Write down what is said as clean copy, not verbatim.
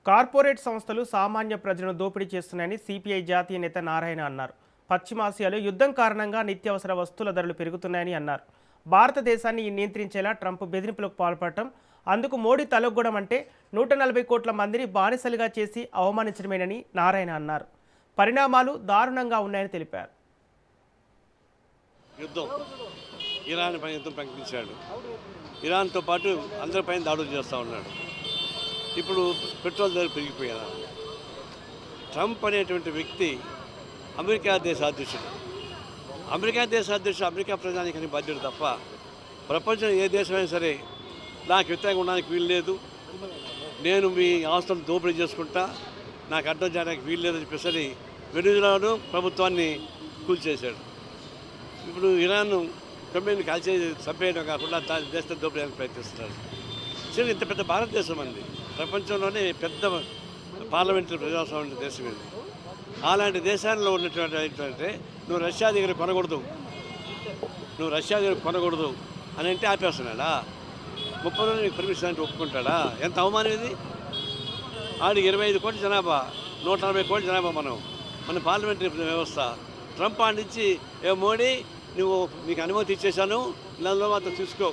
Corporate సంస్థలు సామాన్య ప్రజలను దోపిడీ చేస్తున్నాయని సిపిఐ జాతీయ నేత నారాయణ అన్నారు. పశ్చిమాసియాలో యుద్ధం కారణంగా నిత్యావసర వస్తువుల ధరలు పెరుగుతున్నాయని అన్నారు. భారతదేశాన్ని నియంత్రించేలా ట్రంప్ బెదిరింపులకు పాల్పడటం, అందుకు మోడీ తలొగ్గడం అంటే 140 కోట్ల మందిని బానిసలుగా చేసి అవమానించడమేనని నారాయణ అన్నారు. పరిణామాలు దారుణంగా ఉన్నాయని తెలిపారు. యుద్ధం ఇరాన్ పైన యుద్ధం ప్రకటించాడు. ఇరాన్తో పాటు అందరిపైన దాడులు చేస్తూ ఉన్నాడు. ఇప్పుడు పెట్రోల్ ధర పెరిగిపోయారు. ట్రంప్ అనేటువంటి వ్యక్తి అమెరికా దేశ అధ్యక్షుడు. అమెరికా ప్రజానికని బాధ్యత తప్ప ప్రపంచం ఏ దేశమైనా సరే నాకు వ్యతిరేకంగా ఉండడానికి వీలు లేదు, నేను మీ ఆస్తులను దోపిడీ చేసుకుంటా, నాకు అడ్డం చేయడానికి వీలు లేదని చెప్పేసి వెనుజులాను ప్రభుత్వాన్ని కూల్చేశాడు. ఇప్పుడు ఇరాన్ కమ్యూనిని కాల్చే చంపేయడం కాకుండా దాని దేశం దోపిడీకి ప్రయత్నిస్తున్నారు. సరే, ఇంత పెద్ద భారతదేశం అండి, ప్రపంచంలోనే పెద్ద పార్లమెంటరీ ప్రజాస్వామ్య దేశం ఇది. అలాంటి దేశాల్లో ఉన్నటువంటి ఏంటంటే నువ్వు రష్యా దగ్గర కొనకూడదు అని అంటే ఆపేస్తున్నాడా? 30 రోజులు నీకు పర్మిషన్ అంటే ఒప్పుకుంటాడా? ఎంత అవమానం ఇది! ఆడికి 25 కోట్ల జనాభా, 140 కోట్ల జనాభా. మన పార్లమెంటరీ వ్యవస్థ. ట్రంప్ ఆడించి, ఏ మోడీ, మీకు అనుమతి ఇచ్చేశాను, ఇళ్ళలో మాత్రం తీసుకో,